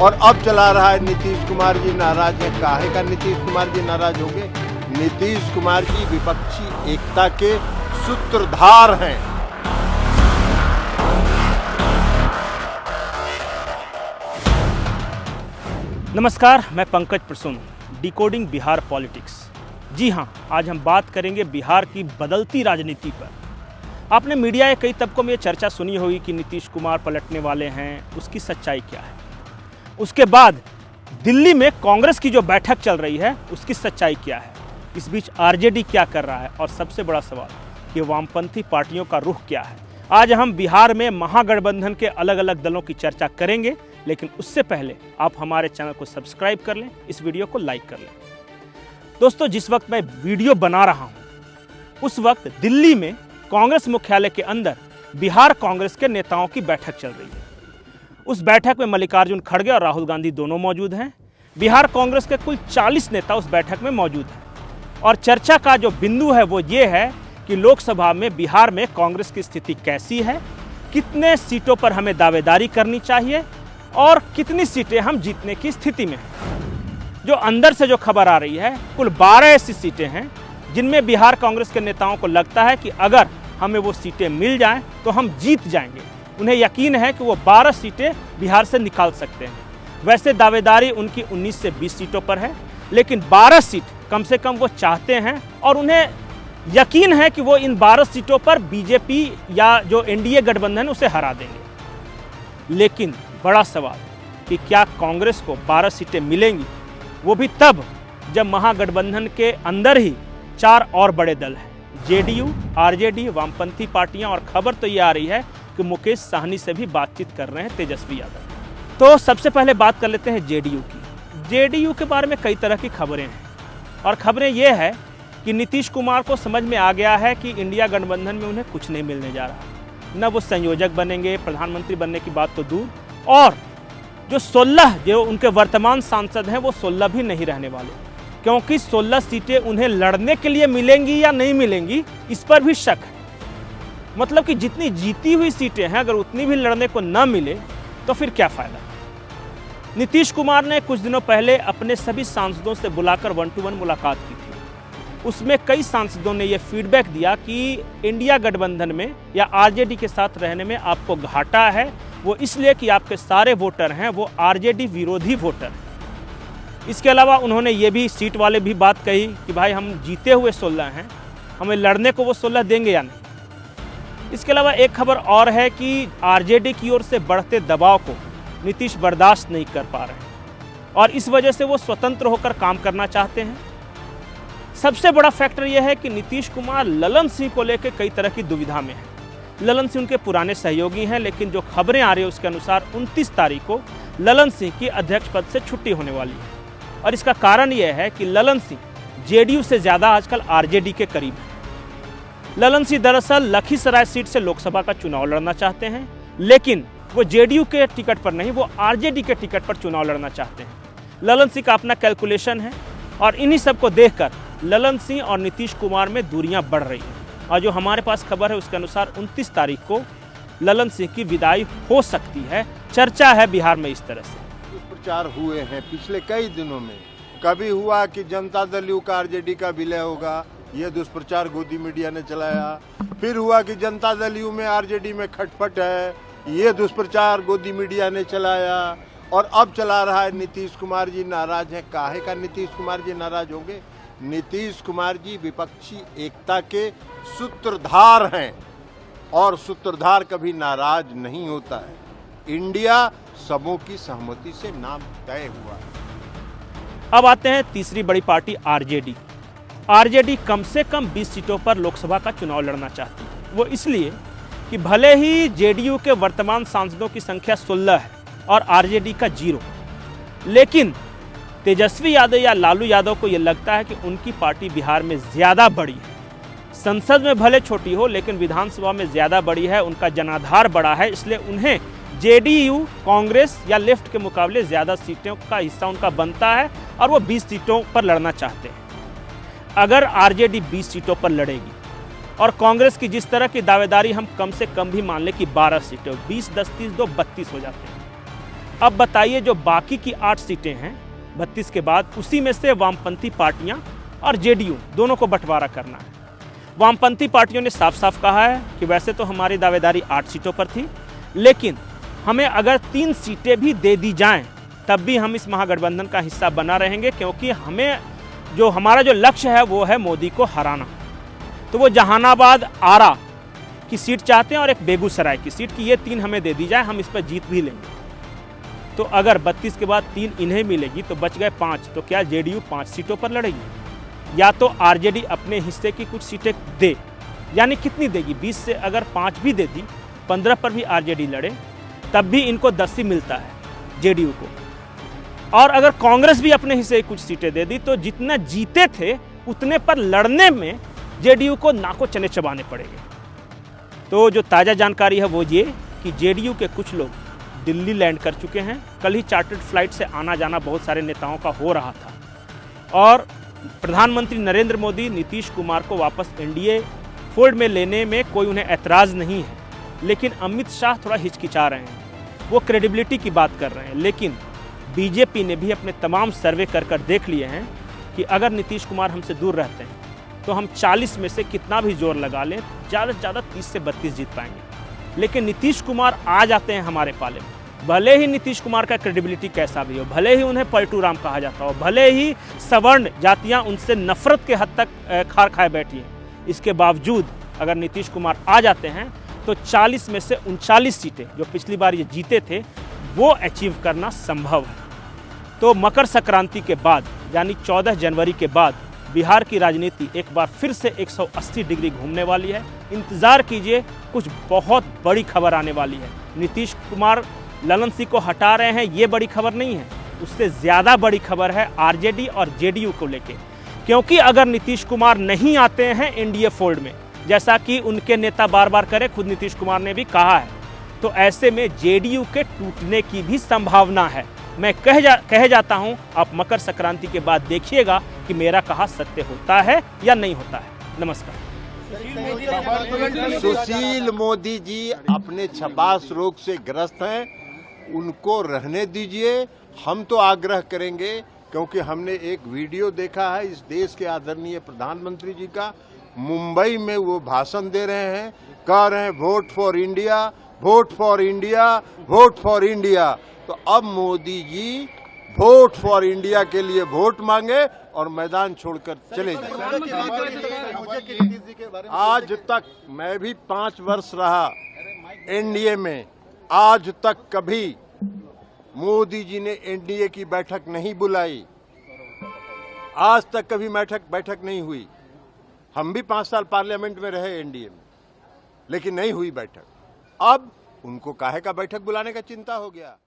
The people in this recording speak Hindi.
और अब चला रहा है नीतीश कुमार जी नाराज है। काहे का नीतीश कुमार जी नाराज होंगे? नीतीश कुमार जी विपक्षी एकता के सूत्रधार हैं। नमस्कार, मैं पंकज प्रसून, डिकोडिंग बिहार पॉलिटिक्स। जी हाँ, आज हम बात करेंगे बिहार की बदलती राजनीति पर। आपने मीडिया के कई तबकों में ये चर्चा सुनी होगी कि नीतीश कुमार पलटने वाले हैं, उसकी सच्चाई क्या है। उसके बाद दिल्ली में कांग्रेस की जो बैठक चल रही है उसकी सच्चाई क्या है। इस बीच आरजेडी क्या कर रहा है और सबसे बड़ा सवाल कि वामपंथी पार्टियों का रुख क्या है। आज हम बिहार में महागठबंधन के अलग अलग दलों की चर्चा करेंगे, लेकिन उससे पहले आप हमारे चैनल को सब्सक्राइब कर लें, इस वीडियो को लाइक कर लें। दोस्तों, जिस वक्त मैं वीडियो बना रहा हूं उस वक्त दिल्ली में कांग्रेस मुख्यालय के अंदर बिहार कांग्रेस के नेताओं की बैठक चल रही है। उस बैठक में मल्लिकार्जुन खड़गे और राहुल गांधी दोनों मौजूद हैं। बिहार कांग्रेस के कुल 40 नेता उस बैठक में मौजूद हैं और चर्चा का जो बिंदु है वो ये है कि लोकसभा में बिहार में कांग्रेस की स्थिति कैसी है, कितने सीटों पर हमें दावेदारी करनी चाहिए और कितनी सीटें हम जीतने की स्थिति में हैं। जो अंदर से जो खबर आ रही है, कुल 12 ऐसी सीटें हैं जिनमें बिहार कांग्रेस के नेताओं को लगता है कि अगर हमें वो सीटें मिल जाएं तो हम जीत जाएंगे। उन्हें यकीन है कि वो 12 सीटें बिहार से निकाल सकते हैं। वैसे दावेदारी उनकी 19 से 20 सीटों पर है, लेकिन 12 सीट कम से कम वो चाहते हैं और उन्हें यकीन है कि वो इन 12 सीटों पर बीजेपी या जो एनडीए गठबंधन उसे हरा देंगे। लेकिन बड़ा सवाल कि क्या कांग्रेस को 12 सीटें मिलेंगी, वो भी तब जब महागठबंधन के अंदर ही 4 और बड़े दल हैं, जेडीयू, आरजेडी, वामपंथी पार्टियां, और खबर तो ये आ रही है कि मुकेश साहनी से भी बातचीत कर रहे हैं तेजस्वी यादव। तो सबसे पहले बात कर लेते हैं जेडीयू की। जेडीयू के बारे में कई तरह की खबरें हैं और खबरें ये है कि नीतीश कुमार को समझ में आ गया है कि इंडिया गठबंधन में उन्हें कुछ नहीं मिलने जा रहा। न वो संयोजक बनेंगे, प्रधानमंत्री बनने की बात तो दूर, और जो 16 जो उनके वर्तमान सांसद हैं वो 16 भी नहीं रहने वाले, क्योंकि 16 सीटें उन्हें लड़ने के लिए मिलेंगी या नहीं मिलेंगी इस पर भी शक है। मतलब कि जितनी जीती हुई सीटें हैं, अगर उतनी भी लड़ने को न मिले तो फिर क्या फायदा। नीतीश कुमार ने कुछ दिनों पहले अपने सभी सांसदों से बुलाकर 1-to-1 मुलाकात की थी। उसमें कई सांसदों ने यह फीडबैक दिया कि इंडिया गठबंधन में या आरजेडी के साथ रहने में आपको घाटा है, वो इसलिए कि आपके सारे वोटर हैं वो आरजेडी विरोधी वोटर हैं। इसके अलावा उन्होंने ये भी सीट वाले भी बात कही कि भाई हम जीते हुए 16 हैं, हमें लड़ने को वो 16 देंगे या नहीं। इसके अलावा एक खबर और है कि आरजेडी की ओर से बढ़ते दबाव को नीतीश बर्दाश्त नहीं कर पा रहे हैं और इस वजह से वो स्वतंत्र होकर काम करना चाहते हैं। सबसे बड़ा फैक्टर यह है कि नीतीश कुमार ललन सिंह को लेकर कई तरह की दुविधा में है। ललन सिंह उनके पुराने सहयोगी हैं, लेकिन जो खबरें आ रही है उसके अनुसार 29 तारीख को ललन सिंह की अध्यक्ष पद से छुट्टी होने वाली है और इसका कारण यह है कि ललन सिंह जेडीयू से ज़्यादा आजकल आरजेडी के करीब है। ललन सिंह दरअसल लखीसराय सीट से लोकसभा का चुनाव लड़ना चाहते हैं, लेकिन वो जेडीयू के टिकट पर नहीं, वो आरजेडी के टिकट पर चुनाव लड़ना चाहते हैं। ललन सिंह का अपना कैलकुलेशन है और इन्हीं सब को देखकर ललन सिंह और नीतीश कुमार में दूरियां बढ़ रही हैं और जो हमारे पास खबर है उसके अनुसार 29 तारीख को ललन सिंह की विदाई हो सकती है। चर्चा है बिहार में इस तरह से। दुष्प्रचार हुए हैं पिछले कई दिनों में। कभी हुआ कि जनता दल यू का आरजेडी का विलय होगा, ये दुष्प्रचार गोदी मीडिया ने चलाया। फिर हुआ कि जनता दल यू में आरजेडी में खटपट है, ये दुष्प्रचार गोदी मीडिया ने चलाया। और अब चला रहा है नीतीश कुमार जी नाराज हैं। काहे का नीतीश कुमार जी नाराज होंगे? नीतीश कुमार जी विपक्षी एकता के सूत्रधार हैं और सूत्रधार कभी नाराज नहीं होता है। इंडिया सबों की सहमति से नाम तय हुआ है। अब आते हैं तीसरी बड़ी पार्टी आरजेडी। आरजेडी कम से कम 20 सीटों पर लोकसभा का चुनाव लड़ना चाहती है। वो इसलिए कि भले ही जेडीयू के वर्तमान सांसदों की संख्या 16 है और आरजेडी का 0, लेकिन तेजस्वी यादव या लालू यादव को यह लगता है कि उनकी पार्टी बिहार में ज़्यादा बड़ी है। संसद में भले छोटी हो लेकिन विधानसभा में ज़्यादा बड़ी है, उनका जनाधार बड़ा है, इसलिए उन्हें जेडीयू, कांग्रेस या लेफ्ट के मुकाबले ज़्यादा सीटों का हिस्सा उनका बनता है और वो 20 सीटों पर लड़ना चाहते हैं। अगर आरजेडी 20 सीटों पर लड़ेगी और कांग्रेस की जिस तरह की दावेदारी हम कम से कम भी मान लें कि 12 सीटें, 20, 10, 30, 2, 32 हो जाते हैं, अब बताइए जो बाकी की 8 सीटें हैं 32 के बाद, उसी में से वामपंथी पार्टियां और जेडीयू दोनों को बंटवारा करना है। वामपंथी पार्टियों ने साफ साफ कहा है कि वैसे तो हमारी दावेदारी 8 सीटों पर थी, लेकिन हमें अगर 3 सीटें भी दे दी जाएं तब भी हम इस महागठबंधन का हिस्सा बना रहेंगे, क्योंकि हमारा जो लक्ष्य है वो है मोदी को हराना। तो वो जहानाबाद, आरा की सीट चाहते हैं और एक बेगूसराय की सीट की, ये 3 हमें दे दी जाए, हम इस पर जीत भी लेंगे। तो अगर 32 के बाद 3 इन्हें मिलेगी तो बच गए 5, तो क्या जेडीयू 5 सीटों पर लड़ेगी? या तो आरजेडी अपने हिस्से की कुछ सीटें दे, यानी कितनी देगी? 20 से अगर 5 भी दे दी, 15 पर भी आरजेडी लड़े, तब भी इनको 10 ही मिलता है जेडीयू को। और अगर कांग्रेस भी अपने हिस्से की कुछ सीटें दे दी तो जितना जीते थे उतने पर लड़ने में जेडीयू को नाको चने चबाने पड़ेंगे। तो जो ताज़ा जानकारी है वो ये कि जेडीयू के कुछ लोग दिल्ली लैंड कर चुके हैं। कल ही चार्टर्ड फ्लाइट से आना जाना बहुत सारे नेताओं का हो रहा था और प्रधानमंत्री नरेंद्र मोदी नीतीश कुमार को वापस एनडीए फोल्ड में लेने में कोई उन्हें ऐतराज़ नहीं है, लेकिन अमित शाह थोड़ा हिचकिचा रहे हैं। वो क्रेडिबिलिटी की बात कर रहे हैं, लेकिन बीजेपी ने भी अपने तमाम सर्वे कर देख लिए हैं कि अगर नीतीश कुमार हमसे दूर रहते हैं तो हम 40 में से कितना भी जोर लगा लें, ज़्यादा से ज़्यादा 30 से 32 जीत पाएंगे। लेकिन नीतीश कुमार आ जाते हैं हमारे पाले में, भले ही नीतीश कुमार का क्रेडिबिलिटी कैसा भी हो, भले ही उन्हें पलटू राम कहा जाता हो, भले ही सवर्ण जातियां उनसे नफरत के हद तक खार खाए बैठी हैं, इसके बावजूद अगर नीतीश कुमार आ जाते हैं तो 40 में से 39 सीटें जो पिछली बार ये जीते थे वो अचीव करना संभव है। तो मकर संक्रांति के बाद यानी 14 जनवरी के बाद बिहार की राजनीति एक बार फिर से 180 डिग्री घूमने वाली है। इंतज़ार कीजिए, कुछ बहुत बड़ी खबर आने वाली है। नीतीश कुमार ललन सिंह को हटा रहे हैं, ये बड़ी खबर नहीं है, उससे ज़्यादा बड़ी खबर है आरजेडी और जेडीयू को लेके। क्योंकि अगर नीतीश कुमार नहीं आते हैं एनडीए फोल्ड में, जैसा कि उनके नेता बार बार करें, खुद नीतीश कुमार ने भी कहा है, तो ऐसे में जेडीयू के टूटने की भी संभावना है। मैं कह जाता हूं, आप मकर संक्रांति के बाद देखिएगा कि मेरा कहा सत्य होता है या नहीं होता है। नमस्कार। सुशील मोदी जी अपने छपास रोग से ग्रस्त हैं, उनको रहने दीजिए। हम तो आग्रह करेंगे, क्योंकि हमने एक वीडियो देखा है इस देश के आदरणीय प्रधानमंत्री जी का, मुंबई में वो भाषण दे रहे हैं, कह रहे हैं vote for India, vote for India, vote for India. तो अब Modi ji vote for India के लिए वोट मांगे और मैदान छोड़कर चले जाए। आज तक मैं भी 5 वर्ष रहा एनडीए में, आज तक कभी मोदी जी ने एनडीए की बैठक नहीं बुलाई, आज तक कभी बैठक नहीं हुई। हम भी 5 साल पार्लियामेंट में रहे एनडीए में, लेकिन नहीं हुई बैठक। अब उनको काहे का बैठक बुलाने का चिंता हो गया।